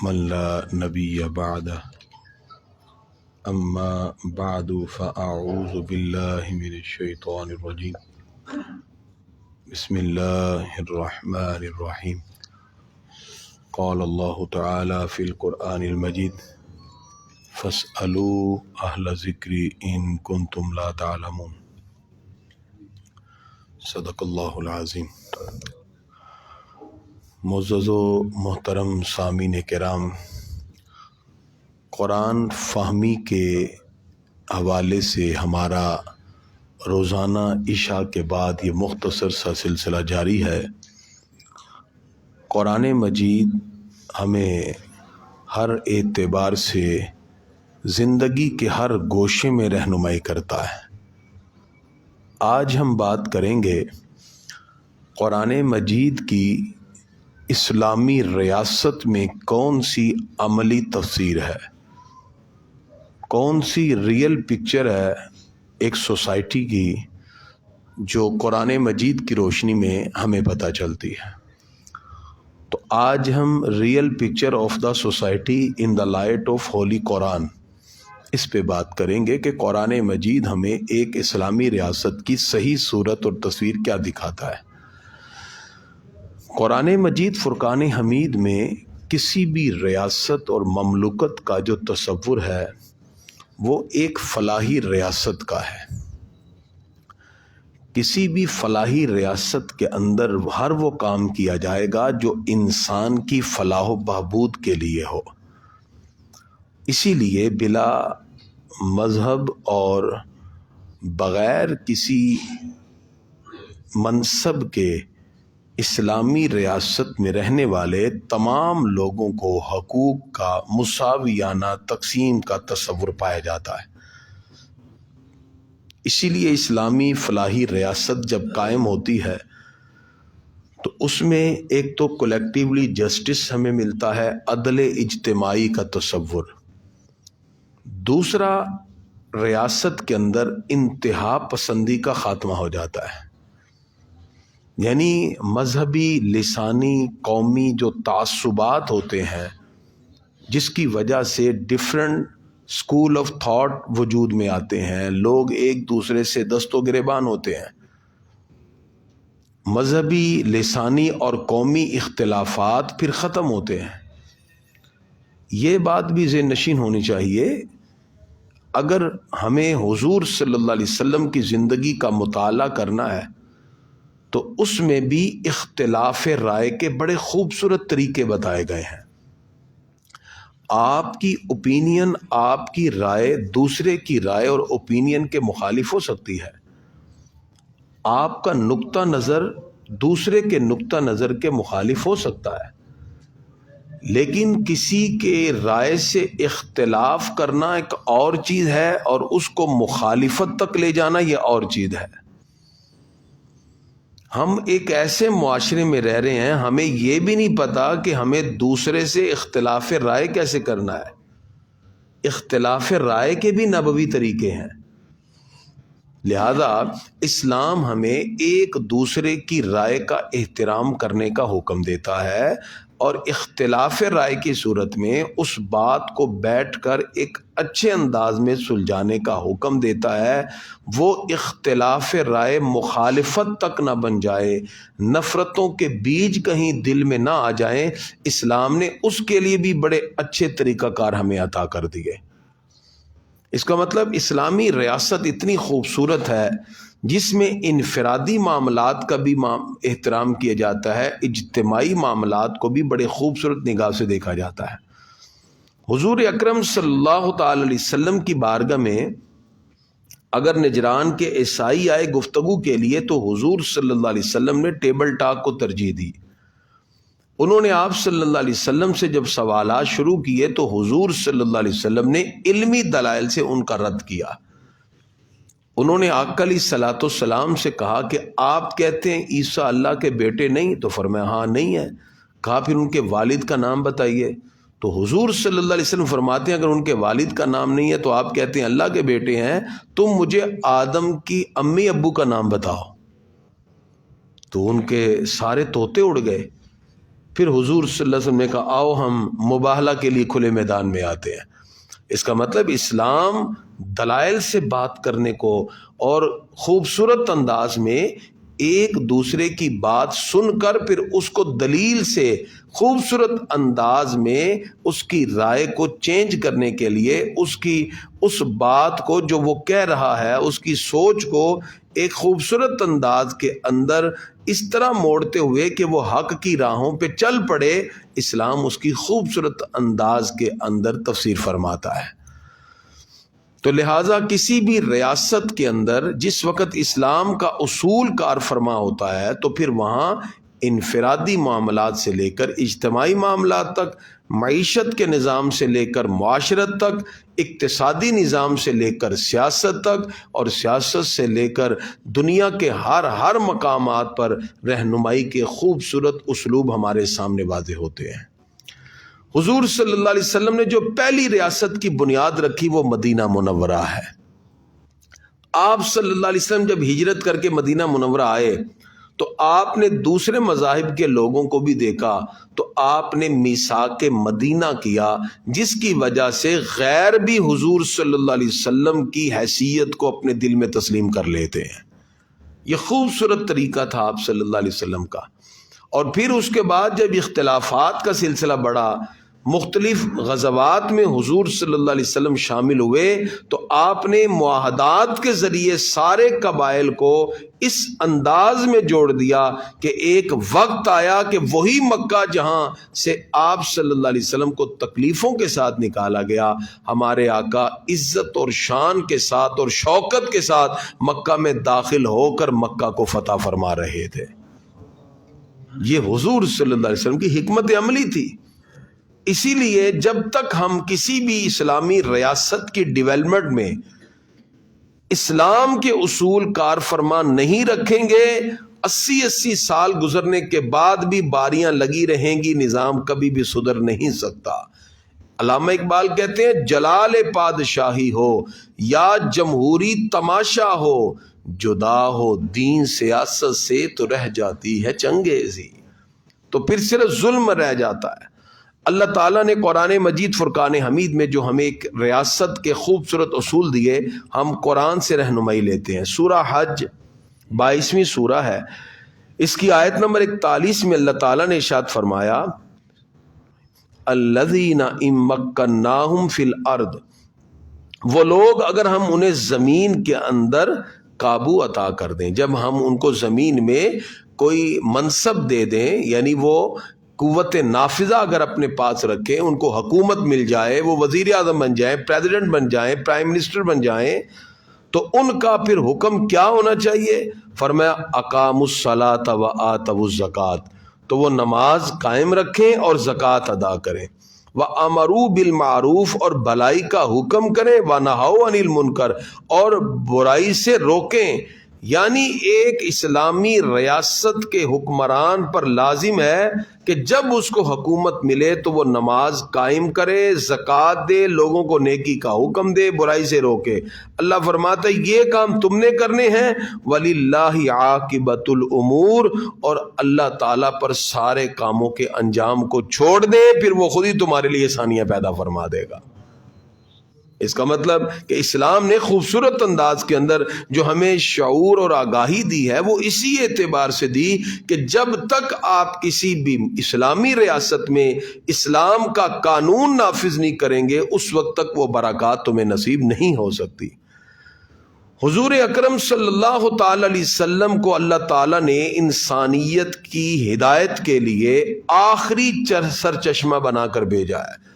من لا نبی بعدہ اما بعد فاعوذ باللہ من الشیطان الرجیم بسم اللہ الرحمن الرحیم قال اللہ تعالی فی القرآن المجید فاسألوا اہل ذکر ان کنتم لا تعلمون۔ صدق اللہ العظیم۔ معزز و محترم سامعین کرام، قرآن فہمی کے حوالے سے ہمارا روزانہ عشاء کے بعد یہ مختصر سا سلسلہ جاری ہے۔ قرآن مجید ہمیں ہر اعتبار سے زندگی کے ہر گوشے میں رہنمائی کرتا ہے۔ آج ہم بات کریں گے قرآن مجید کی اسلامی ریاست میں کون سی عملی تفسیر ہے، کون سی ریئل پکچر ہے ایک سوسائٹی کی جو قرآن مجید کی روشنی میں ہمیں پتہ چلتی ہے۔ تو آج ہم real picture of the society in the light of holy قرآن اس پہ بات کریں گے کہ قرآن مجید ہمیں ایک اسلامی ریاست کی صحیح صورت اور تصویر کیا دکھاتا ہے۔ قرآن مجید فرقان حمید میں کسی بھی ریاست اور مملکت کا جو تصور ہے وہ ایک فلاحی ریاست کا ہے۔ کسی بھی فلاحی ریاست کے اندر ہر وہ کام کیا جائے گا جو انسان کی فلاح و بہبود کے لیے ہو۔ اسی لیے بلا مذہب اور بغیر کسی منصب کے اسلامی ریاست میں رہنے والے تمام لوگوں کو حقوق کا مساویانہ تقسیم کا تصور پایا جاتا ہے۔ اسی لیے اسلامی فلاحی ریاست جب قائم ہوتی ہے تو اس میں ایک تو کولیکٹیولی جسٹس ہمیں ملتا ہے، عدل اجتماعی کا تصور۔ دوسرا، ریاست کے اندر انتہا پسندی کا خاتمہ ہو جاتا ہے، یعنی مذہبی، لسانی، قومی جو تعصبات ہوتے ہیں جس کی وجہ سے ڈیفرنٹ اسکول آف تھاٹ وجود میں آتے ہیں، لوگ ایک دوسرے سے دست و گریبان ہوتے ہیں۔ مذہبی، لسانی اور قومی اختلافات پھر ختم ہوتے ہیں۔ یہ بات بھی ذہن نشین ہونی چاہیے، اگر ہمیں حضور صلی اللہ علیہ وسلم کی زندگی کا مطالعہ کرنا ہے تو اس میں بھی اختلاف رائے کے بڑے خوبصورت طریقے بتائے گئے ہیں۔ آپ کی اوپینین، آپ کی رائے دوسرے کی رائے اور اوپینین کے مخالف ہو سکتی ہے، آپ کا نقطہ نظر دوسرے کے نقطہ نظر کے مخالف ہو سکتا ہے، لیکن کسی کے رائے سے اختلاف کرنا ایک اور چیز ہے اور اس کو مخالفت تک لے جانا یہ اور چیز ہے۔ ہم ایک ایسے معاشرے میں رہ رہے ہیں، ہمیں یہ بھی نہیں پتا کہ ہمیں دوسرے سے اختلاف رائے کیسے کرنا ہے۔ اختلاف رائے کے بھی نبوی طریقے ہیں، لہذا اسلام ہمیں ایک دوسرے کی رائے کا احترام کرنے کا حکم دیتا ہے اور اختلاف رائے کی صورت میں اس بات کو بیٹھ کر ایک اچھے انداز میں سلجھانے کا حکم دیتا ہے۔ وہ اختلاف رائے مخالفت تک نہ بن جائے، نفرتوں کے بیج کہیں دل میں نہ آ جائیں، اسلام نے اس کے لیے بھی بڑے اچھے طریقہ کار ہمیں عطا کر دیے۔ اس کا مطلب اسلامی ریاست اتنی خوبصورت ہے جس میں انفرادی معاملات کا بھی احترام کیا جاتا ہے، اجتماعی معاملات کو بھی بڑے خوبصورت نگاہ سے دیکھا جاتا ہے۔ حضور اکرم صلی اللہ تعالی علیہ وسلم کی بارگاہ میں اگر نجران کے عیسائی آئے گفتگو کے لیے تو حضور صلی اللہ علیہ وسلم نے ٹیبل ٹاک کو ترجیح دی۔ انہوں نے آپ صلی اللہ علیہ وسلم سے جب سوالات شروع کیے تو حضور صلی اللہ علیہ وسلم نے علمی دلائل سے ان کا رد کیا۔ انہوں نے آقا علیہ الصلوۃ والسلام سے کہا کہ آپ کہتے ہیں عیسیٰ اللہ کے بیٹے نہیں؟ تو فرمایا ہاں نہیں ہے۔ کہا پھر ان کے والد کا نام بتائیے۔ تو حضور صلی اللہ علیہ وسلم فرماتے ہیں اگر ان کے والد کا نام نہیں ہے تو آپ کہتے ہیں اللہ کے بیٹے ہیں، تم مجھے آدم کی امی ابو کا نام بتاؤ۔ تو ان کے سارے طوطے اڑ گئے۔ پھر حضور صلی اللہ علیہ وسلم نے کہا آؤ ہم مباہلہ کے لیے کھلے میدان میں آتے ہیں۔ اس کا مطلب اسلام دلائل سے بات کرنے کو اور خوبصورت انداز میں ایک دوسرے کی بات سن کر پھر اس کو دلیل سے خوبصورت انداز میں اس کی رائے کو چینج کرنے کے لیے اس بات کو جو وہ کہہ رہا ہے اس کی سوچ کو ایک خوبصورت انداز کے اندر اس طرح موڑتے ہوئے کہ وہ حق کی راہوں پہ چل پڑے، اسلام اس کی خوبصورت انداز کے اندر تفسیر فرماتا ہے۔ تو لہٰذا کسی بھی ریاست کے اندر جس وقت اسلام کا اصول کار فرما ہوتا ہے تو پھر وہاں انفرادی معاملات سے لے کر اجتماعی معاملات تک، معیشت کے نظام سے لے کر معاشرت تک، اقتصادی نظام سے لے کر سیاست تک، اور سیاست سے لے کر دنیا کے ہر مقامات پر رہنمائی کے خوبصورت اسلوب ہمارے سامنے واضح ہوتے ہیں۔ حضور صلی اللہ علیہ وسلم نے جو پہلی ریاست کی بنیاد رکھی وہ مدینہ منورہ ہے۔ آپ صلی اللہ علیہ وسلم جب ہجرت کر کے مدینہ منورہ آئے تو آپ نے دوسرے مذاہب کے لوگوں کو بھی دیکھا تو آپ نے میثاق مدینہ کیا، جس کی وجہ سے غیر بھی حضور صلی اللہ علیہ وسلم کی حیثیت کو اپنے دل میں تسلیم کر لیتے ہیں۔ یہ خوبصورت طریقہ تھا آپ صلی اللہ علیہ وسلم کا۔ اور پھر اس کے بعد جب اختلافات کا سلسلہ بڑھا، مختلف غزوات میں حضور صلی اللہ علیہ وسلم شامل ہوئے تو آپ نے معاہدات کے ذریعے سارے قبائل کو اس انداز میں جوڑ دیا کہ ایک وقت آیا کہ وہی مکہ جہاں سے آپ صلی اللہ علیہ وسلم کو تکلیفوں کے ساتھ نکالا گیا، ہمارے آقا عزت اور شان کے ساتھ اور شوکت کے ساتھ مکہ میں داخل ہو کر مکہ کو فتح فرما رہے تھے۔ یہ حضور صلی اللہ علیہ وسلم کی حکمت عملی تھی۔ اسی لیے جب تک ہم کسی بھی اسلامی ریاست کی ڈیولپمنٹ میں اسلام کے اصول کار فرما نہیں رکھیں گے، 80 سال گزرنے کے بعد بھی باریاں لگی رہیں گی، نظام کبھی بھی سدھر نہیں سکتا۔ علامہ اقبال کہتے ہیں جلال پادشاہی ہو یا جمہوری تماشا ہو، جدا ہو دین سیاست سے تو رہ جاتی ہے چنگیزی۔ تو پھر صرف ظلم رہ جاتا ہے۔ اللہ تعالیٰ نے قرآن مجید فرقان حمید میں جو ہمیں ایک ریاست کے خوبصورت اصول دیے، ہم قرآن سے رہنمائی لیتے ہیں۔ سورہ حج 22ویں سورہ ہے، اس کی آیت نمبر 41 میں اللہ تعالیٰ نے ارشاد فرمایا الذین ان مکناہم فی الارض، وہ لوگ اگر ہم انہیں زمین کے اندر قابو عطا کر دیں، جب ہم ان کو زمین میں کوئی منصب دے دیں، یعنی وہ قوت نافذہ اگر اپنے پاس رکھیں، ان کو حکومت مل جائے، وہ وزیر اعظم بن جائیں، پریزیڈنٹ بن جائیں، پرائم منسٹر بن جائیں، تو ان کا پھر حکم کیا ہونا چاہیے؟ فرمایا اقاموا الصلاۃ وآتوا الزکوٰۃ، تو وہ نماز قائم رکھیں اور زکوٰۃ ادا کریں، وَأَمَرُوا بِالْمَعْرُوفِ، اور بھلائی کا حکم کریں، وَنَهَوْا عَنِ الْمُنْكَرِ، اور برائی سے روکیں۔ یعنی ایک اسلامی ریاست کے حکمران پر لازم ہے کہ جب اس کو حکومت ملے تو وہ نماز قائم کرے، زکوٰۃ دے، لوگوں کو نیکی کا حکم دے، برائی سے روکے۔ اللہ فرماتا ہے یہ کام تم نے کرنے ہیں، وَلِلَّهِ عَاقِبَةُ الْأُمُورِ، اور اللہ تعالیٰ پر سارے کاموں کے انجام کو چھوڑ دے، پھر وہ خود ہی تمہارے لیے آسانیاں پیدا فرما دے گا۔ اس کا مطلب کہ اسلام نے خوبصورت انداز کے اندر جو ہمیں شعور اور آگاہی دی ہے وہ اسی اعتبار سے دی کہ جب تک آپ کسی بھی اسلامی ریاست میں اسلام کا قانون نافذ نہیں کریں گے اس وقت تک وہ برکات تمہیں نصیب نہیں ہو سکتی۔ حضور اکرم صلی اللہ تعالی علیہ وسلم کو اللہ تعالیٰ نے انسانیت کی ہدایت کے لیے آخری سرچشمہ بنا کر بھیجا ہے۔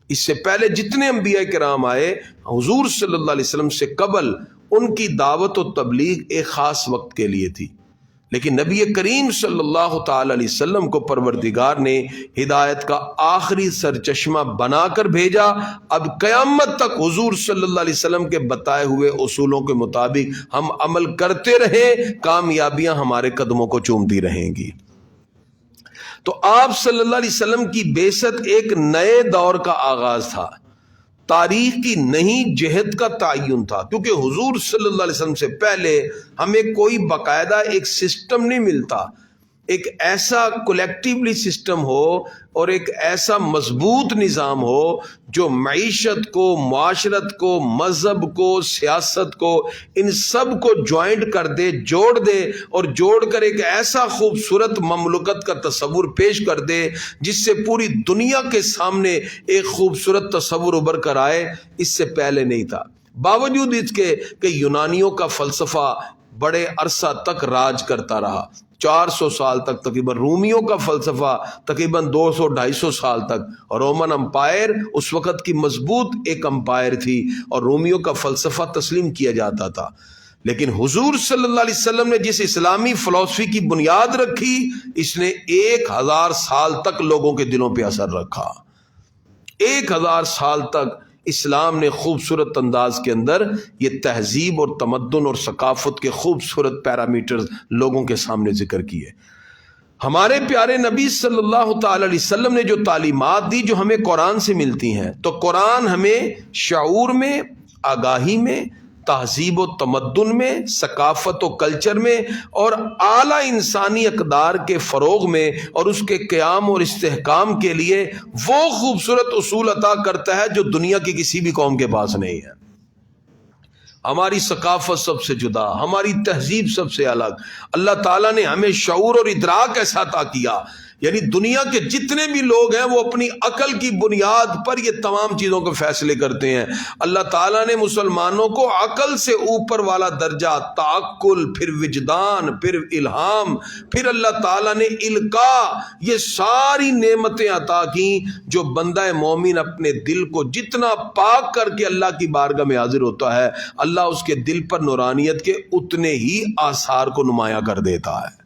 اس سے پہلے جتنے انبیاء کرام آئے حضور صلی اللہ علیہ وسلم سے قبل، ان کی دعوت و تبلیغ ایک خاص وقت کے لیے تھی، لیکن نبی کریم صلی اللہ تعالی علیہ وسلم کو پروردگار نے ہدایت کا آخری سرچشمہ بنا کر بھیجا۔ اب قیامت تک حضور صلی اللہ علیہ وسلم کے بتائے ہوئے اصولوں کے مطابق ہم عمل کرتے رہیں، کامیابیاں ہمارے قدموں کو چومتی رہیں گی۔ تو آپ صلی اللہ علیہ وسلم کی بعثت ایک نئے دور کا آغاز تھا، تاریخ کی نئی جہت کا تعین تھا، کیونکہ حضور صلی اللہ علیہ وسلم سے پہلے ہمیں کوئی باقاعدہ ایک سسٹم نہیں ملتا۔ ایک ایسا کولیکٹیولی سسٹم ہو اور ایک ایسا مضبوط نظام ہو جو معیشت کو، معاشرت کو، مذہب کو، سیاست کو، ان سب کو جوائنٹ کر دے، جوڑ دے، اور جوڑ کر ایک ایسا خوبصورت مملکت کا تصور پیش کر دے جس سے پوری دنیا کے سامنے ایک خوبصورت تصور ابھر کر آئے، اس سے پہلے نہیں تھا۔ باوجود اس کے کہ یونانیوں کا فلسفہ بڑے عرصہ تک راج کرتا رہا، 400 سال تک تقریباً، رومیوں کا فلسفہ تقریباً 200-250 سال تک، اور رومن امپائر اس وقت کی مضبوط ایک امپائر تھی اور رومیوں کا فلسفہ تسلیم کیا جاتا تھا۔ لیکن حضور صلی اللہ علیہ وسلم نے جس اسلامی فلسفی کی بنیاد رکھی، اس نے 1000 سال تک لوگوں کے دلوں پہ اثر رکھا۔ 1000 سال تک اسلام نے خوبصورت انداز کے اندر یہ تہذیب اور تمدن اور ثقافت کے خوبصورت پیرامیٹرز لوگوں کے سامنے ذکر کیے۔ ہمارے پیارے نبی صلی اللہ تعالی علیہ وسلم نے جو تعلیمات دی جو ہمیں قرآن سے ملتی ہیں، تو قرآن ہمیں شعور میں، آگاہی میں، تہذیب و تمدن میں، ثقافت و کلچر میں، اور اعلیٰ انسانی اقدار کے فروغ میں اور اس کے قیام اور استحکام کے لیے وہ خوبصورت اصول عطا کرتا ہے جو دنیا کی کسی بھی قوم کے پاس نہیں ہے۔ ہماری ثقافت سب سے جدا، ہماری تہذیب سب سے الگ، اللہ تعالیٰ نے ہمیں شعور اور ادراک ایسا عطا کیا، یعنی دنیا کے جتنے بھی لوگ ہیں وہ اپنی عقل کی بنیاد پر یہ تمام چیزوں کے فیصلے کرتے ہیں۔ اللہ تعالیٰ نے مسلمانوں کو عقل سے اوپر والا درجہ، تعقل، پھر وجدان، پھر الہام، پھر اللہ تعالیٰ نے القاء، یہ ساری نعمتیں عطا کی جو بندہ مومن اپنے دل کو جتنا پاک کر کے اللہ کی بارگاہ میں حاضر ہوتا ہے، اللہ اس کے دل پر نورانیت کے اتنے ہی آثار کو نمایاں کر دیتا ہے۔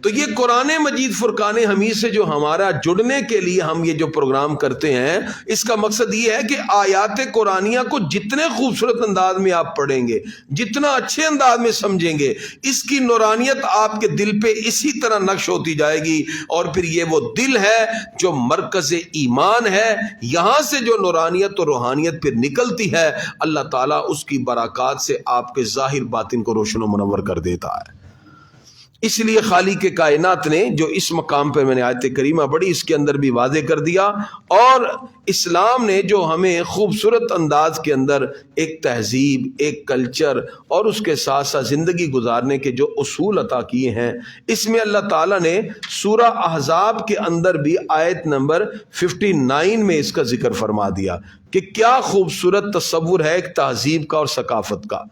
تو یہ قرآن مجید فرقان حمید سے جو ہمارا جڑنے کے لیے ہم یہ جو پروگرام کرتے ہیں، اس کا مقصد یہ ہے کہ آیات قرآنیہ کو جتنے خوبصورت انداز میں آپ پڑھیں گے، جتنا اچھے انداز میں سمجھیں گے، اس کی نورانیت آپ کے دل پہ اسی طرح نقش ہوتی جائے گی، اور پھر یہ وہ دل ہے جو مرکز ایمان ہے، یہاں سے جو نورانیت اور روحانیت پھر نکلتی ہے، اللہ تعالیٰ اس کی برکات سے آپ کے ظاہر باطن کو روشن و منور کر دیتا ہے۔ اس لیے خالق کائنات نے جو اس مقام پہ میں نے آیت کریمہ پڑھی، اس کے اندر بھی واضح کر دیا، اور اسلام نے جو ہمیں خوبصورت انداز کے اندر ایک تہذیب، ایک کلچر اور اس کے ساتھ ساتھ زندگی گزارنے کے جو اصول عطا کیے ہیں، اس میں اللہ تعالیٰ نے سورہ احزاب کے اندر بھی آیت نمبر 59 میں اس کا ذکر فرما دیا کہ کیا خوبصورت تصور ہے ایک تہذیب کا اور ثقافت کا۔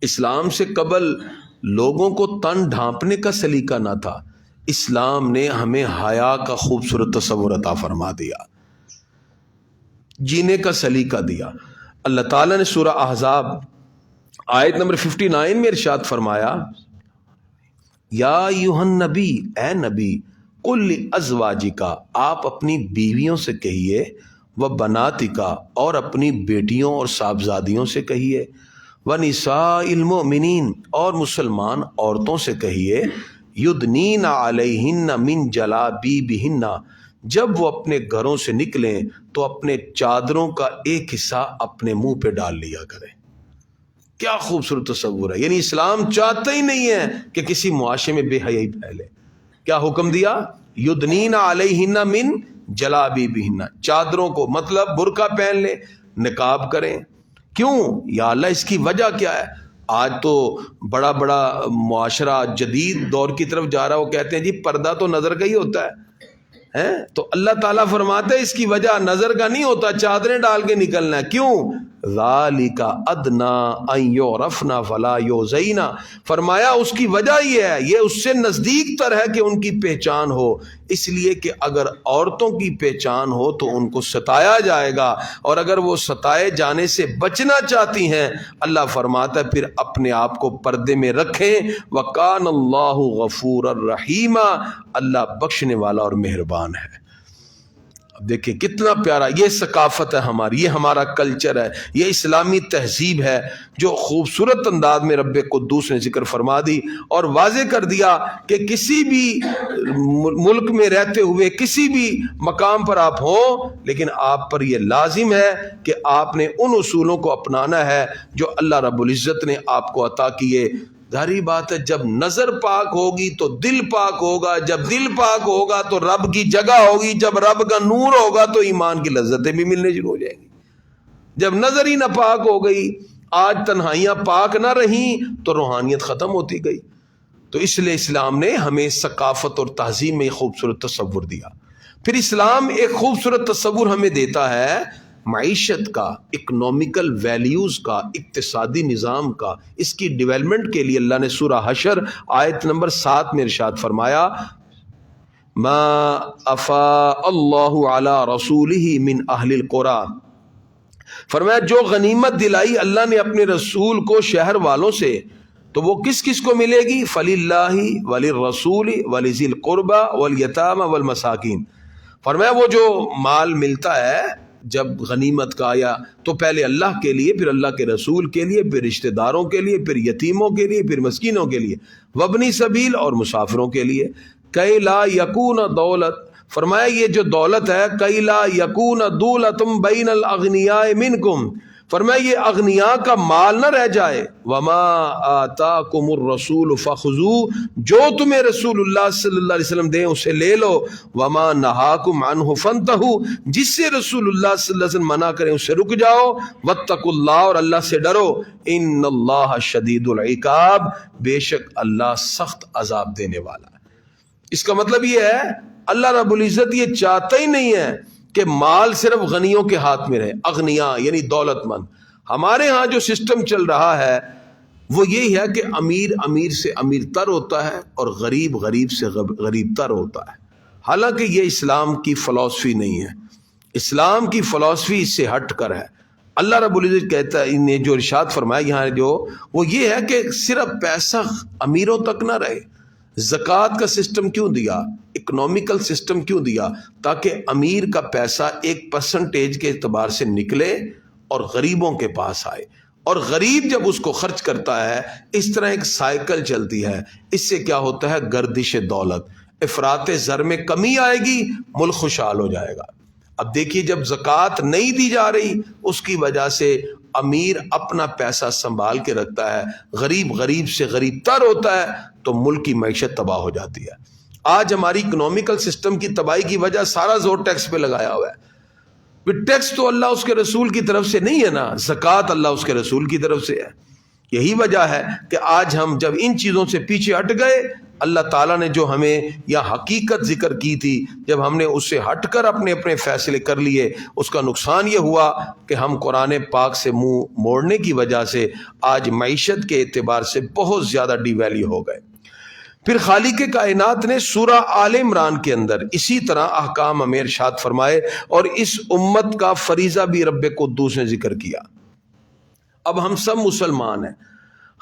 اسلام سے قبل لوگوں کو تن ڈھانپنے کا سلیقہ نہ تھا، اسلام نے ہمیں حیا کا خوبصورت تصور عطا فرما دیا، جینے کا سلیقہ دیا۔ اللہ تعالیٰ نے سورہ احزاب آیت نمبر 59 میں ارشاد فرمایا، یا ایھا النبی، اے نبی، قل لازواجک، آپ اپنی بیویوں سے کہیے، وبناتک، اور اپنی بیٹیوں اور صاحبزادیوں سے کہیے، وَنِسَاءِ الْمُؤْمِنِينَ، اور مسلمان عورتوں سے کہیے، یدنین علیہن من جلابیبہن، جب وہ اپنے گھروں سے نکلیں تو اپنے چادروں کا ایک حصہ اپنے منہ پہ ڈال لیا کریں۔ کیا خوبصورت تصور ہے، یعنی اسلام چاہتا ہی نہیں ہے کہ کسی معاشرے میں بے حیائی پھیلے۔ کیا حکم دیا؟ یدنین علیہن من جلابیبہن، چادروں کو مطلب برقع پہن لیں، نقاب کریں۔ کیوں؟ یا اللہ اس کی وجہ کیا ہے؟ آج تو بڑا بڑا معاشرہ جدید دور کی طرف جا رہا ہے، وہ کہتے ہیں جی پردہ تو نظر کا ہی ہوتا ہے، تو اللہ تعالیٰ فرماتا ہے اس کی وجہ نظر کا نہیں ہوتا، چادریں ڈال کے نکلنا ہے۔ کیوں؟ ذالک ادنیٰ ان یعرفن فلا یؤذین، فرمایا اس کی وجہ یہ ہے، یہ اس سے نزدیک تر ہے کہ ان کی پہچان ہو، اس لیے کہ اگر عورتوں کی پہچان ہو تو ان کو ستایا جائے گا، اور اگر وہ ستائے جانے سے بچنا چاہتی ہیں، اللہ فرماتا ہے پھر اپنے آپ کو پردے میں رکھیں، وَقَانَ اللَّهُ غَفُورًا رَحِيمًا، اللہ بخشنے والا اور مہربان ہے۔ اب دیکھیں کتنا پیارا یہ ثقافت ہے ہماری، یہ ہمارا کلچر ہے، یہ اسلامی تہذیب ہے جو خوبصورت انداز میں رب قدوس نے ذکر فرما دی اور واضح کر دیا کہ کسی بھی ملک میں رہتے ہوئے کسی بھی مقام پر آپ ہوں، لیکن آپ پر یہ لازم ہے کہ آپ نے ان اصولوں کو اپنانا ہے جو اللہ رب العزت نے آپ کو عطا کیے۔ ظاہری بات ہے جب نظر پاک ہوگی تو دل پاک ہوگا، جب دل پاک ہوگا تو رب کی جگہ ہوگی، جب رب کا نور ہوگا تو ایمان کی لذتیں بھی ملنے شروع ہو جائیں گی۔ جب نظر ہی نہ پاک ہو گئی، آج تنہائیاں پاک نہ رہیں تو روحانیت ختم ہوتی گئی۔ تو اس لیے اسلام نے ہمیں ثقافت اور تہذیب میں ایک خوبصورت تصور دیا۔ پھر اسلام ایک خوبصورت تصور ہمیں دیتا ہے معیشت کا، اکنومیکل ویلیوز کا، اقتصادی نظام کا۔ اس کی ڈیولپمنٹ کے لیے اللہ نے سورہ حشر آیت نمبر 7 میں ارشاد فرمایا ما افاء اللہ علی رسولہ من اہل القری، فرمایا جو غنیمت دلائی اللہ نے اپنے رسول کو شہر والوں سے، تو وہ کس کس کو ملے گی؟ فَلِلَّهِ وَلِلرَّسُولِ وَلِذِي الْقُرْبَى وَالْيَتَامَى وَالْمَسَاكِينِ، فرمایا وہ جو مال ملتا ہے جب غنیمت کا آیا تو پہلے اللہ کے لیے، پھر اللہ کے رسول کے لیے، پھر رشتہ داروں کے لیے، پھر یتیموں کے لیے، پھر مسکینوں کے لیے، وابنی سبیل اور مسافروں کے لیے۔ کئی لا یکون دولت، فرمایا یہ جو دولت ہے کئی لا یکون دولتم بین الاغنیاء منکم، فرمایا یہ اغنیاء کا مال نہ رہ جائے۔ وما آتاکم الرسول فخذوہ، جو تمہیں رسول اللہ صلی اللہ علیہ وسلم دیں اسے لے لو۔ وما نہاکم عنہ فانتہوا، جس سے رسول اللہ صلی اللہ علیہ وسلم منع کریں اس سے رک جاؤ۔ واتقوا اللہ، اور اللہ سے ڈرو۔ ان اللہ شدید العقاب، بے شک اللہ سخت عذاب دینے والا ہے۔ اس کا مطلب یہ ہے اللہ رب العزت یہ چاہتا ہی نہیں ہے کہ مال صرف غنیوں کے ہاتھ میں رہے، اغنیاء یعنی دولت مند۔ ہمارے ہاں جو سسٹم چل رہا ہے وہ یہی ہے کہ امیر امیر سے امیر تر ہوتا ہے اور غریب غریب سے غریب تر ہوتا ہے، حالانکہ یہ اسلام کی فلسفی نہیں ہے۔ اسلام کی فلسفی اس سے ہٹ کر ہے۔ اللہ رب العزت کہتا ہے، انہیں جو ارشاد فرمایا یہاں جو وہ یہ ہے کہ صرف پیسہ امیروں تک نہ رہے۔ زکوٰۃ کا سسٹم کیوں دیا، اکنومیکل سسٹم کیوں دیا؟ تاکہ امیر کا پیسہ ایک پرسنٹیج کے اعتبار سے نکلے اور غریبوں کے پاس آئے، اور غریب جب اس کو خرچ کرتا ہے اس طرح ایک سائیکل چلتی ہے۔ اس سے کیا ہوتا ہے؟ گردش دولت، افراط زر میں کمی آئے گی، ملک خوشحال ہو جائے گا۔ اب دیکھیے جب زکوٰۃ نہیں دی جا رہی اس کی وجہ سے امیر اپنا پیسہ سنبھال کے رکھتا ہے، غریب غریب سے غریب تر ہوتا ہے، تو ملک کی معیشت تباہ ہو جاتی ہے۔ آج ہماری اکنومیکل سسٹم کی تباہی کی وجہ سارا زور ٹیکس پہ لگایا ہوا ہے۔ ٹیکس تو اللہ اس کے رسول کی طرف سے نہیں ہے نا، زکوٰۃ اللہ اس کے رسول کی طرف سے ہے۔ یہی وجہ ہے کہ آج ہم جب ان چیزوں سے پیچھے ہٹ گئے، اللہ تعالیٰ نے جو ہمیں یا حقیقت ذکر کی تھی، جب ہم نے اس سے ہٹ کر اپنے اپنے فیصلے کر لیے، اس کا نقصان یہ ہوا کہ ہم قرآن پاک سے منہ موڑنے کی وجہ سے آج معیشت کے اعتبار سے بہت زیادہ ڈی ویلیو ہو گئے۔ پھر خالق کائنات نے سورہ آل عمران کے اندر اسی طرح احکام ہمیں ارشاد فرمائے، اور اس امت کا فریضہ بھی رب قدوس نے ذکر کیا۔ اب ہم سب مسلمان ہیں،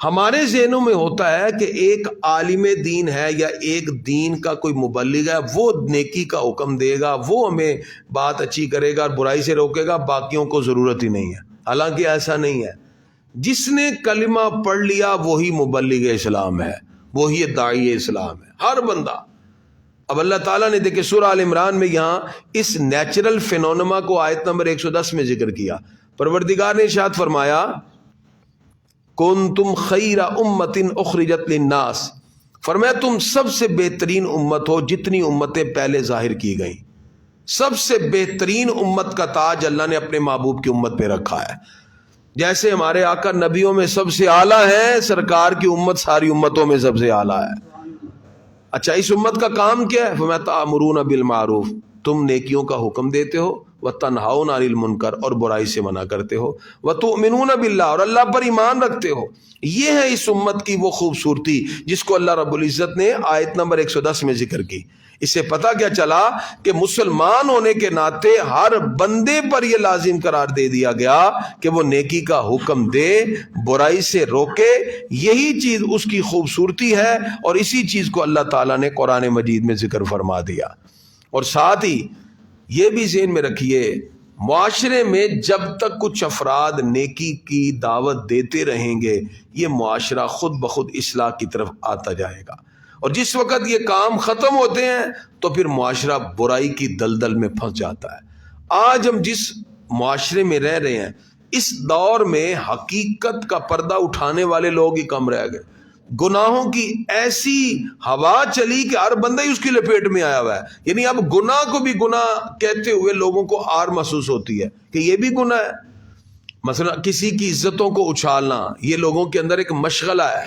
ہمارے ذہنوں میں ہوتا ہے کہ ایک عالم دین ہے یا ایک دین کا کوئی مبلغ ہے، وہ نیکی کا حکم دے گا، وہ ہمیں بات اچھی کرے گا اور برائی سے روکے گا، باقیوں کو ضرورت ہی نہیں ہے۔ حالانکہ ایسا نہیں ہے۔ جس نے کلمہ پڑھ لیا وہی مبلغ اسلام ہے، وہی داعی اسلام ہے، ہر بندہ۔ اب اللہ تعالیٰ نے دیکھے سورہ آل عمران میں یہاں اس نیچرل فینونما کو آیت نمبر 110 میں ذکر کیا۔ پروردگار نے ارشاد فرمایا کنتم خیر امت اخرجت للناس، فرمایا تم سب سے بہترین امت ہو جتنی امتیں پہلے ظاہر کی گئیں۔ سب سے بہترین امت کا تاج اللہ نے اپنے محبوب کی امت پہ رکھا ہے۔ جیسے ہمارے آقا نبیوں میں سب سے اعلیٰ ہے، سرکار کی امت ساری امتوں میں سب سے اعلیٰ ہے۔ اچھا اس امت کا کام کیا ہے؟ فرمایا تأمرون بالمعروف، تم نیکیوں کا حکم دیتے ہو، وتنہون عن المنکر، اور برائی سے منع کرتے ہو، وتؤمنون باللہ، اور اللہ پر ایمان رکھتے ہو۔ یہ ہے اس امت کی وہ خوبصورتی جس کو اللہ رب العزت نے آیت نمبر 110 میں ذکر کی۔ اس سے پتہ کیا چلا کہ مسلمان ہونے کے ناطے ہر بندے پر یہ لازم قرار دے دیا گیا کہ وہ نیکی کا حکم دے، برائی سے روکے۔ یہی چیز اس کی خوبصورتی ہے، اور اسی چیز کو اللہ تعالیٰ نے قرآن مجید میں ذکر فرما دیا۔ اور ساتھ ہی یہ بھی ذہن میں رکھیے، معاشرے میں جب تک کچھ افراد نیکی کی دعوت دیتے رہیں گے یہ معاشرہ خود بخود اصلاح کی طرف آتا جائے گا، اور جس وقت یہ کام ختم ہوتے ہیں تو پھر معاشرہ برائی کی دلدل میں پھنس جاتا ہے۔ آج ہم جس معاشرے میں رہ رہے ہیں اس دور میں حقیقت کا پردہ اٹھانے والے لوگ ہی کم رہ گئے۔ گناہوں کی ایسی ہوا چلی کہ ہر بندہ ہی اس کی لپیٹ میں آیا ہوا ہے. یعنی اب گناہ کو بھی گناہ کہتے ہوئے لوگوں کو آر محسوس ہوتی ہے کہ یہ بھی گناہ ہے. مثلا کسی کی عزتوں کو اچھالنا، یہ لوگوں کے اندر ایک مشغلہ ہے،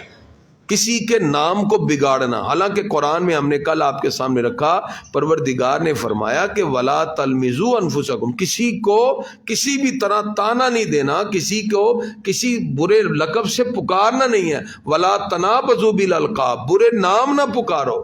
کسی کے نام کو بگاڑنا. حالانکہ قرآن میں ہم نے کل آپ کے سامنے رکھا، پروردگار نے فرمایا کہ وَلَا تَلْمِزُوا أَنفُسَكُمْ، کسی کو کسی بھی طرح تانا نہیں دینا، کسی کو کسی برے لقب سے پکارنا نہیں ہے. وَلَا تَنَابَزُوا بِالْأَلْقَابِ، برے نام نہ پکارو.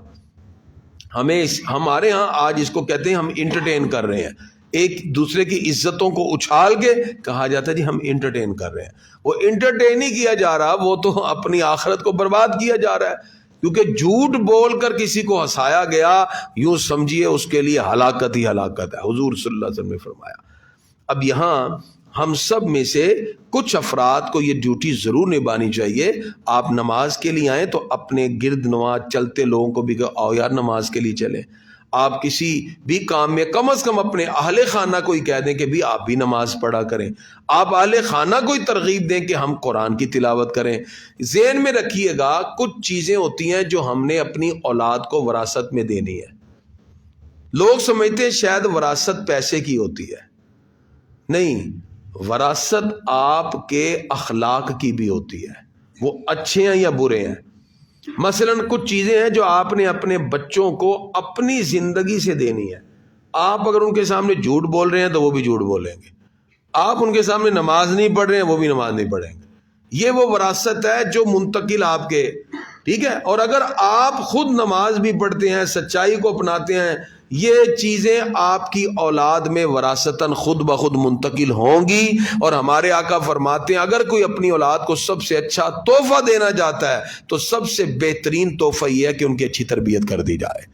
ہمارے ہاں آج اس کو کہتے ہیں ہم انٹرٹین کر رہے ہیں، ایک دوسرے کی عزتوں کو اچھال کے کہا جاتا ہے جی ہم انٹرٹین کر رہے ہیں. وہ انٹرٹین ہی کیا جا رہا، وہ تو اپنی آخرت کو برباد کیا جا رہا ہے. کیونکہ جھوٹ بول کر کسی کو ہنسایا گیا، یوں سمجھیے اس کے لیے ہلاکت ہی ہلاکت ہے. حضور صلی اللہ علیہ وسلم نے فرمایا. اب یہاں ہم سب میں سے کچھ افراد کو یہ ڈیوٹی ضرور نبھانی چاہیے. آپ نماز کے لیے آئیں تو اپنے گرد نواز چلتے لوگوں کو بھی کہو آؤ یار نماز کے لیے چلیں. آپ کسی بھی کام میں کم از کم اپنے اہل خانہ کو ہی کہہ دیں کہ بھی آپ بھی نماز پڑھا کریں. آپ اہل خانہ کو ہی ترغیب دیں کہ ہم قرآن کی تلاوت کریں. ذہن میں رکھیے گا کچھ چیزیں ہوتی ہیں جو ہم نے اپنی اولاد کو وراثت میں دینی ہے. لوگ سمجھتے ہیں شاید وراثت پیسے کی ہوتی ہے، نہیں، وراثت آپ کے اخلاق کی بھی ہوتی ہے، وہ اچھے ہیں یا برے ہیں. مثلا کچھ چیزیں ہیں جو آپ نے اپنے بچوں کو اپنی زندگی سے دینی ہے. آپ اگر ان کے سامنے جھوٹ بول رہے ہیں تو وہ بھی جھوٹ بولیں گے. آپ ان کے سامنے نماز نہیں پڑھ رہے ہیں، وہ بھی نماز نہیں پڑھیں گے. یہ وہ وراثت ہے جو منتقل آپ کے، ٹھیک ہے. اور اگر آپ خود نماز بھی پڑھتے ہیں، سچائی کو اپناتے ہیں، یہ چیزیں آپ کی اولاد میں وراثتاً خود بخود منتقل ہوں گی. اور ہمارے آقا فرماتے ہیں اگر کوئی اپنی اولاد کو سب سے اچھا تحفہ دینا چاہتا ہے تو سب سے بہترین تحفہ یہ ہے کہ ان کی اچھی تربیت کر دی جائے.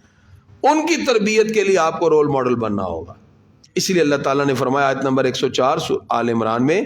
ان کی تربیت کے لیے آپ کو رول ماڈل بننا ہوگا. اس لیے اللہ تعالیٰ نے فرمایا آیت نمبر 104 آل عمران میں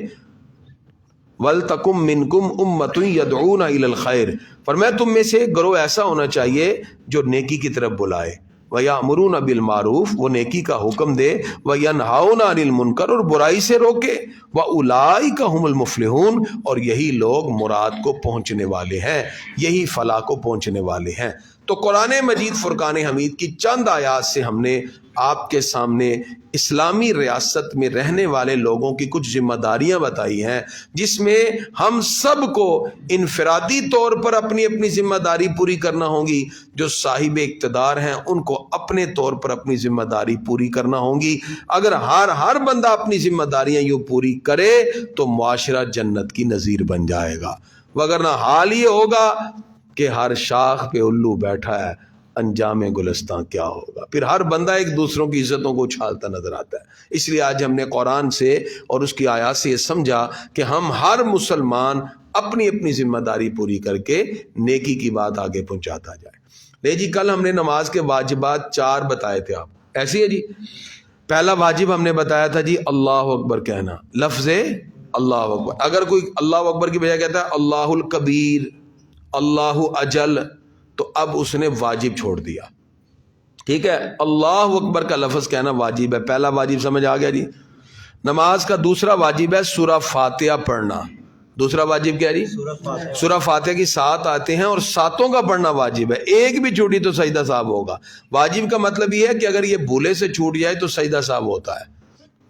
وَلْتَكُمْ مِنْكُمْ أُمَّةٌ يَدْعُونَ إِلَى الْخَيْرِ، فرمایا تم میں سے ایک گروہ ایسا ہونا چاہیے جو نیکی کی طرف بلائے. وَيَأْمُرُونَ بِالْمَعْرُوفِ، وہ نیکی کا حکم دے. وَيَنْهَوْنَ عَنِ الْمُنْكَرِ، اور برائی سے روکے. وَأُولَٰئِكَ هُمُ الْمُفْلِحُونَ، اور یہی لوگ مراد کو پہنچنے والے ہیں، یہی فلاح کو پہنچنے والے ہیں. تو قرآن مجید فرقان حمید کی چند آیات سے ہم نے آپ کے سامنے اسلامی ریاست میں رہنے والے لوگوں کی کچھ ذمہ داریاں بتائی ہیں، جس میں ہم سب کو انفرادی طور پر اپنی اپنی ذمہ داری پوری کرنا ہوگی. جو صاحب اقتدار ہیں ان کو اپنے طور پر اپنی ذمہ داری پوری کرنا ہوگی. اگر ہر بندہ اپنی ذمہ داریاں یوں پوری کرے تو معاشرہ جنت کی نظیر بن جائے گا. وگرنہ حال یہ ہوگا کہ ہر شاخ پہ الو بیٹھا ہے، انجام گلستان کیا ہوگا. پھر ہر بندہ ایک دوسروں کی عزتوں کو اچھالتا نظر آتا ہے. اس لیے آج ہم نے قرآن سے اور اس کی آیات سے یہ سمجھا کہ ہم ہر مسلمان اپنی اپنی ذمہ داری پوری کر کے نیکی کی بات آگے پہنچاتا جائے. لے جی، کل ہم نے نماز کے واجبات 4 بتائے تھے. آپ ایسے ہے جی. پہلا واجب ہم نے بتایا تھا جی اللہ اکبر کہنا، لفظ اللہ اکبر. اگر کوئی اللہ اکبر کی بجائے کہتا ہے اللہ الکبیر، اللہ اجل، تو اب اس نے واجب چھوڑ دیا. ٹھیک ہے، اللہ اکبر کا لفظ کہنا واجب ہے. پہلا واجب سمجھ آ گیا جی. نماز کا دوسرا واجب ہے سورہ فاتحہ پڑھنا. دوسرا واجب کیا جی؟ سورہ فاتحہ کی 7 آتے ہیں اور 7 کا پڑھنا واجب ہے. ایک بھی چھوٹی تو سجدہ ثواب ہوگا. واجب کا مطلب یہ ہے کہ اگر یہ بھولے سے چھوٹ جائے تو سجدہ ثواب ہوتا ہے.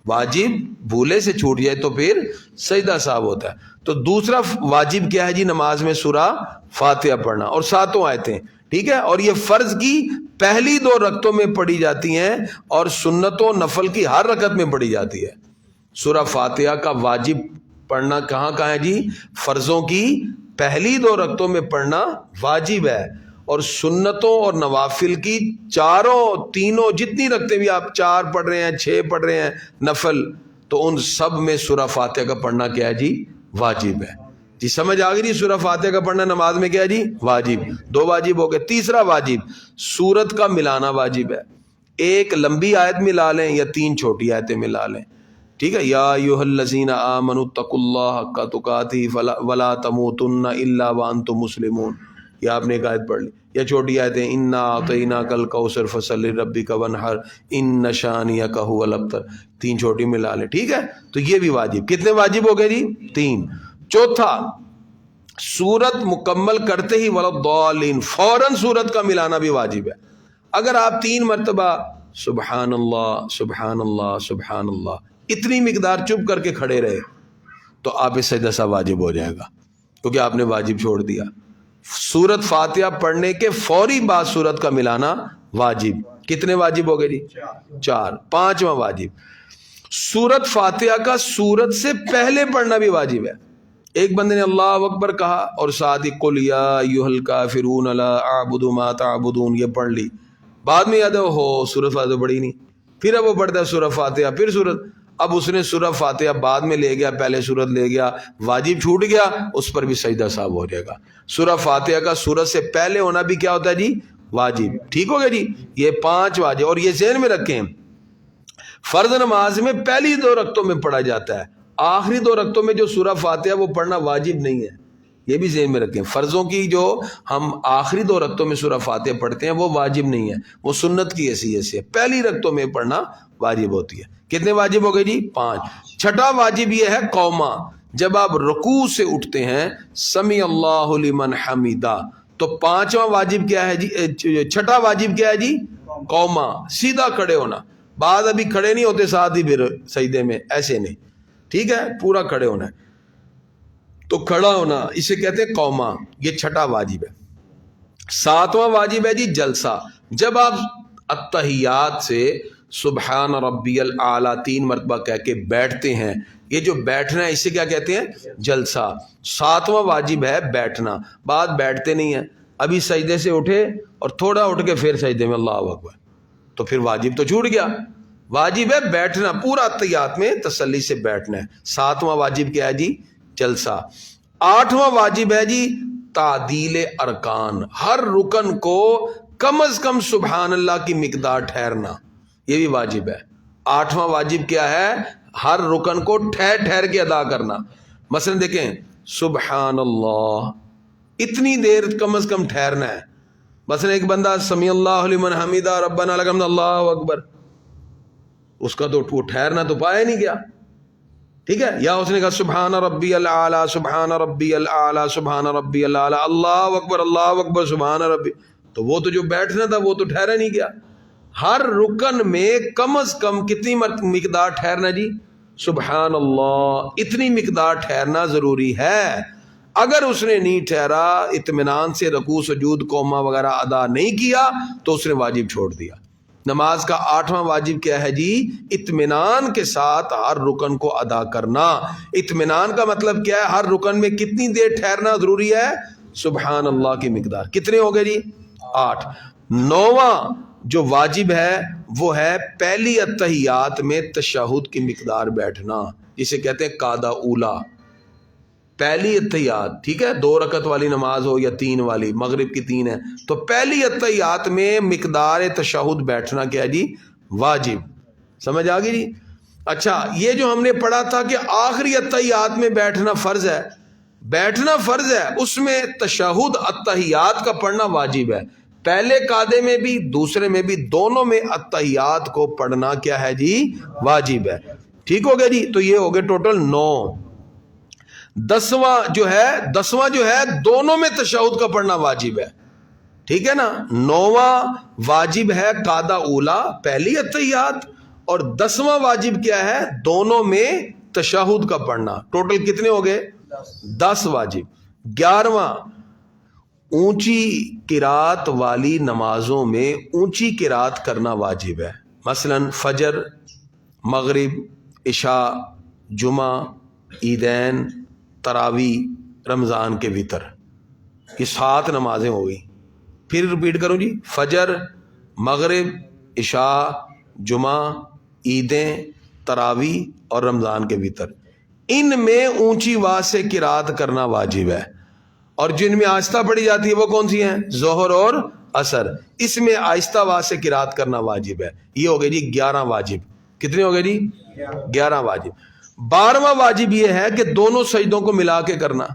واجب بھولے سے چھوٹ جائے تو پھر سجدہ ثواب ہوتا ہے. تو دوسرا واجب کیا ہے جی؟ نماز میں سورہ فاتحہ پڑھنا اور 7 آیتیں. ٹھیک ہے، اور یہ فرض کی پہلی 2 رکعتوں میں پڑھی جاتی ہیں اور سنتوں نفل کی ہر رکعت میں پڑھی جاتی ہے. سورہ فاتحہ کا واجب پڑھنا کہاں ہے جی؟ فرضوں کی پہلی 2 رکعتوں میں پڑھنا واجب ہے، اور سنتوں اور نوافل کی 3 جتنی رکھتے بھی آپ 4 پڑھ رہے ہیں، 6 پڑھ رہے ہیں نفل، تو ان سب میں سورہ فاتحہ کا پڑھنا کیا ہے جی؟ واجب ہے. جی سمجھ آ گئی؟ سورہ فاتحہ کا پڑھنا نماز میں کیا ہے جی؟ واجب. 2 واجب ہو گئے. تیسرا واجب سورت کا ملانا واجب ہے. ایک لمبی آیت ملا لیں یا 3 چھوٹی آیتیں ملا لیں. ٹھیک ہے، یا ایھا الذین آمنوا اتقوا اللہ حق تقاتہ ولا تموتن الا وانتم مسلمون، یہ آپ نے ایک آیت پڑھ لی. یا چھوٹی آیتیں انا اعطیناک الکوثر فصلی لربک وانحر ان شانئک ھو الابتر، 3 چھوٹی ملا لیں. ٹھیک ہے، تو یہ بھی واجب. کتنے واجب ہو گئے جی؟ 3. چوتھا سورت مکمل کرتے ہی ولضالین فوراً سورت کا ملانا بھی واجب ہے. اگر آپ 3 مرتبہ سبحان اللہ سبحان اللہ سبحان اللہ اتنی مقدار چپ کر کے کھڑے رہے تو آپ اس سجدہ سا واجب ہو جائے گا، کیونکہ آپ نے واجب چھوڑ دیا. سورت فاتحہ پڑھنے کے فوری بعد سورت کا ملانا واجب. کتنے واجب ہو گئے جی؟ 4. 5واں واجب، سورت فاتحہ کا سورت سے پہلے پڑھنا بھی واجب ہے. ایک بندے نے اللہ اکبر کہا اور ساتھ ہی قل یا ایھا الکافرون لا اعبد ما تعبدون یہ پڑھ لی، بعد میں یاد ہے ہو سورت فاتحہ پڑھی نہیں، پھر اب وہ پڑھتا ہے سورہ فاتحہ پھر سورت. اب اس نے سورہ فاتحہ بعد میں لے گیا، پہلے سورت لے گیا، واجب چھوٹ گیا، اس پر بھی سجدہ صاحب ہو جائے گا. سورہ فاتحہ کا سورت سے پہلے ہونا بھی کیا ہوتا ہے جی؟ واجب. ٹھیک ہو گیا جی؟ یہ 5 واجب. اور یہ ذہن میں رکھیں فرض نماز میں پہلی 2 رکعتوں میں پڑھا جاتا ہے، آخری 2 رکعتوں میں جو سورہ فاتحہ وہ پڑھنا واجب نہیں ہے. یہ بھی ذہن میں رکھیں، فرضوں کی جو ہم آخری 2 رکعتوں میں سورہ فاتحہ پڑھتے ہیں وہ واجب نہیں ہے، وہ سنت کی حیثیت سے پہلی رکعتوں میں پڑھنا واجب ہوتی ہے. کتنے واجب ہو گئے جی؟ 5. 6واں واجب یہ ہے قوما. جب آپ رکوع سے اٹھتے ہیں سمی اللہ لمن حمیدہ، تو 5واں واجب کیا ہے جی؟ 6واں واجب کیا ہے جی؟ قوما، سیدھا کھڑے ہونا. بعد ابھی کھڑے نہیں ہوتے ساتھ ہی پھر سجدے میں، ایسے نہیں، ٹھیک ہے، پورا کھڑے ہونا ہے. تو کھڑا ہونا اسے کہتے ہیں قوما، یہ 6واں واجب ہے. 7واں واجب ہے جی جلسہ. جب آپ التحیات سے سبحان ربی الاعلیٰ 3 مرتبہ کہہ کے بیٹھتے ہیں، یہ جو بیٹھنا ہے اسے کیا کہتے ہیں؟ جلسہ. 7واں واجب ہے بیٹھنا. بعد بیٹھتے نہیں ہیں، ابھی سجدے سے اٹھے اور تھوڑا اٹھ کے پھر سجدے میں اللہ اکبر، تو پھر واجب تو چھوٹ گیا. واجب ہے بیٹھنا، پورا التحیات میں تسلی سے بیٹھنا ہے. 7واں واجب کیا ہے جی؟ جلسہ. 8واں واجب ہے جی تعدیل ارکان، ہر رکن کو کم از کم سبحان اللہ کی مقدار ٹھہرنا، یہ بھی واجب ہے. 8واں واجب کیا ہے؟ ہر رکن کو ٹھہر ٹھہر کے ادا کرنا. مثلا دیکھیں سبحان اللہ اتنی دیر کم از کم ٹھہرنا ہے. مثلا ایک بندہ سمی اللہ لمن حمیدہ ربنا لک الحمد اللہ اکبر، اس کا تو وہ ٹھہرنا تو پایا نہیں گیا، ٹھیک ہے. یا اس نے کہا سبحان ربی الاعلیٰ سبحان ربی الاعلیٰ سبحان ربی الاعلیٰ اللہ اکبر سبحان ربی، تو وہ تو جو بیٹھنا تھا وہ تو ٹھہرا نہیں گیا. ہر رکن میں کم از کم کتنی مقدار ٹھہرنا جی؟ سبحان اللہ، اتنی مقدار ٹھہرنا ضروری ہے. اگر اس نے نہیں ٹھہرا، اطمینان سے رکوع سجود قوما وغیرہ ادا نہیں کیا تو اس نے واجب چھوڑ دیا. نماز کا 8واں واجب کیا ہے جی؟ اطمینان کے ساتھ ہر رکن کو ادا کرنا. اطمینان کا مطلب کیا ہے؟ ہر رکن میں کتنی دیر ٹھہرنا ضروری ہے؟ سبحان اللہ کی مقدار. کتنے ہو گئے جی؟ 8. 9واں جو واجب ہے وہ ہے پہلی التحیات میں تشہد کی مقدار بیٹھنا، جسے کہتے ہیں قعدہ اولا. پہلی التحیات، ٹھیک ہے، 2 رکعت والی نماز ہو یا 3 والی، مغرب کی 3 ہے، تو پہلی التحیات میں مقدار تشہد بیٹھنا کیا جی؟ واجب. سمجھ آ گئی جی؟ اچھا، یہ جو ہم نے پڑھا تھا کہ آخری التحیات میں بیٹھنا فرض ہے، بیٹھنا فرض ہے، اس میں تشہد التحیات کا پڑھنا واجب ہے. پہلے قعدے میں بھی دوسرے میں بھی، دونوں میں التحیات کو پڑھنا کیا ہے جی؟ واجب ہے. ٹھیک ہو گیا جی؟ تو یہ ہو گئے ٹوٹل 9. 10واں جو ہے دونوں میں تشہد کا پڑھنا واجب ہے، ٹھیک ہے نا. 9واں واجب ہے قعدہ اولا پہلی التحیات، اور 10واں واجب کیا ہے؟ دونوں میں تشہد کا پڑھنا. ٹوٹل کتنے ہو گئے؟ 10 واجب. 11واں اونچی قرات والی نمازوں میں اونچی قرات کرنا واجب ہے. مثلا فجر، مغرب، عشاء، جمعہ، عیدین، تراویح، رمضان کے وتر، یہ 7 نمازیں ہو گئی. پھر ریپیٹ کروں جی، فجر، مغرب، عشاء، جمعہ، عیدیں، تراویح اور رمضان کے وتر، ان میں اونچی آواز سے قرات کرنا واجب ہے. اور جن میں آہستہ پڑھی جاتی ہے وہ کون سی ہیں؟ ظہر اور عصر، اس میں آہستہ آواز سے قرات کرنا واجب ہے. یہ ہو گئے جی 11 واجب. کتنے ہو گئے جی؟ 11 واجب. 12واں واجب یہ ہے کہ دونوں سجدوں کو ملا کے کرنا.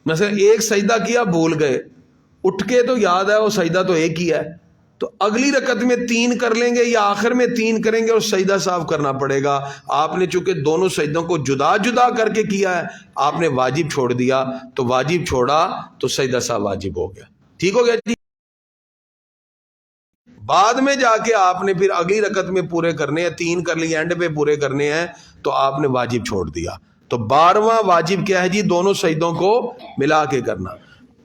مثلا ایک سجدہ کیا بھول گئے، اٹھ کے تو یاد ہے وہ سجدہ تو ایک ہی ہے، تو اگلی رکعت میں 3 کر لیں گے یا آخر میں 3 کریں گے اور سجدہ صاف کرنا پڑے گا. آپ نے چونکہ دونوں سجدوں کو جدا جدا کر کے کیا ہے, آپ نے واجب چھوڑ دیا, تو واجب چھوڑا تو سجدہ صاف واجب ہو گیا. ٹھیک ہو گیا جی. بعد میں جا کے آپ نے پھر اگلی رکعت میں پورے کرنے ہیں, 3 کر لیے اینڈ پہ پورے کرنے ہیں, تو آپ نے واجب چھوڑ دیا. تو 12واں واجب کیا ہے جی؟ دونوں سجدوں کو ملا کے کرنا.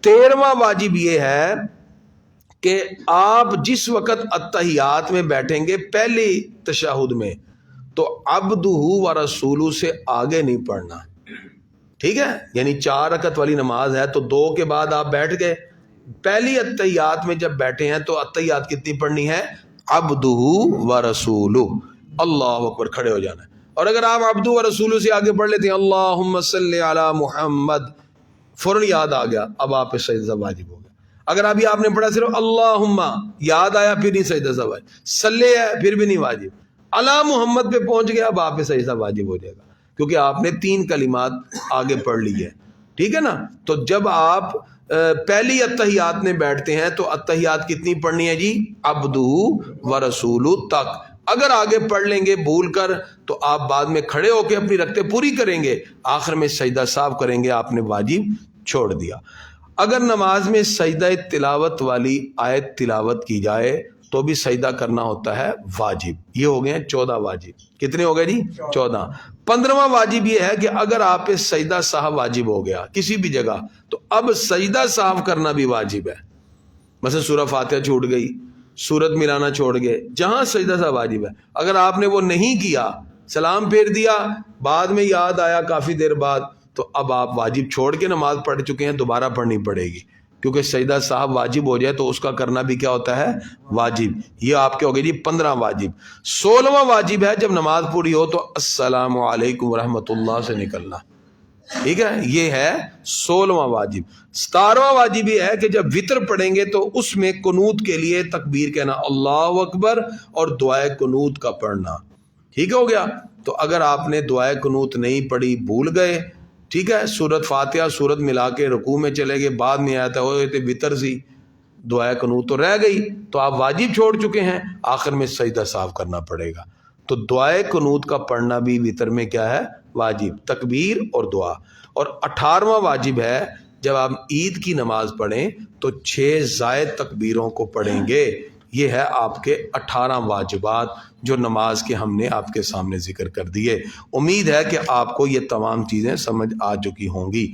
13واں واجب یہ ہے کہ آپ جس وقت اتحیات میں بیٹھیں گے پہلی تشہد میں, تو عبدہ و رسولہ سے آگے نہیں پڑھنا. ٹھیک ہے, یعنی 4 رکعت والی نماز ہے تو 2 کے بعد آپ بیٹھ گئے, پہلی اتحیات میں جب بیٹھے ہیں تو اتحیات کتنی پڑھنی ہے؟ عبدہ و رسولہ, اللہ اکبر, کھڑے ہو جانا ہے. اور اگر آپ عبدہ و رسولہ سے آگے پڑھ لیتے ہیں اللہم صلی علی محمد, فوراً یاد آ گیا, اب آپ پہ سجدہ واجب ہو گیا. اگر ابھی آپ نے پڑھا صرف اللہم, یاد آیا پھر نہیں سجدہ سا واجب, صلی ہے پھر بھی نہیں واجب, علی محمد پہ پہنچ گیا اب آپ پہ سجدہ واجب ہو جائے گا, کیونکہ آپ نے 3 کلمات آگے پڑھ لی ہے. ٹھیک ہے نا. تو جب آپ پہلی اتحیات میں بیٹھتے ہیں تو اتحیات کتنی پڑھنی ہے جی؟ عبدہ و رسولہ تک. اگر آگے پڑھ لیں گے بھول کر تو آپ بعد میں کھڑے ہو کے اپنی رکعتیں پوری کریں گے, آخر میں سجدہ صاف کریں گے, آپ نے واجب چھوڑ دیا. اگر نماز میں سجدہ تلاوت والی آیت تلاوت کی جائے تو بھی سجدہ کرنا ہوتا ہے واجب. یہ ہو گئے ہیں 14 واجب. کتنے ہو گئے جی؟ 14. 15واں واجب یہ ہے کہ اگر آپ پہ سجدہ صاحب واجب ہو گیا کسی بھی جگہ, تو اب سجدہ صاحب کرنا بھی واجب ہے. مثلا سورہ فاتحہ چھوٹ گئی, سورت ملانا چھوڑ گئے, جہاں سجدہ صاحب واجب ہے, اگر آپ نے وہ نہیں کیا, سلام پھیر دیا, بعد میں یاد آیا کافی دیر بعد, تو اب آپ واجب چھوڑ کے نماز پڑھ چکے ہیں, دوبارہ پڑھنی پڑے گی, کیونکہ سجدہ صاحب واجب ہو جائے تو اس کا کرنا بھی کیا ہوتا ہے؟ واجب. یہ آپ کے ہو گئے جی 15 واجب. 16واں واجب ہے جب نماز پوری ہو تو السلام علیکم ورحمۃ اللہ سے نکلنا. ٹھیک ہے, یہ ہے 16واں واجب. 17واں واجب یہ ہے کہ جب وطر پڑھیں گے تو اس میں قنوت کے لیے تکبیر کہنا اللہ اکبر اور دعائے قنوت کا پڑھنا. ٹھیک ہو گیا. تو اگر آپ نے دعائے قنوت نہیں پڑھی, بھول گئے, ٹھیک ہے, سورت فاتحہ سورت ملا کے رکوع میں چلے گئے, بعد میں آیا تھا ہوئے تھے وطر سی, دعائے قنوت تو رہ گئی, تو آپ واجب چھوڑ چکے ہیں, آخر میں سجدہ صاف کرنا پڑے گا. تو دعائے قنوت کا پڑھنا بھی وطر میں کیا ہے؟ واجب, تکبیر اور دعا. اور 18واں واجب ہے جب آپ عید کی نماز پڑھیں تو 6 زائد تکبیروں کو پڑھیں گے. یہ ہے آپ کے 18 واجبات جو نماز کے ہم نے آپ کے سامنے ذکر کر دیے. امید ہے کہ آپ کو یہ تمام چیزیں سمجھ آ چکی ہوں گی.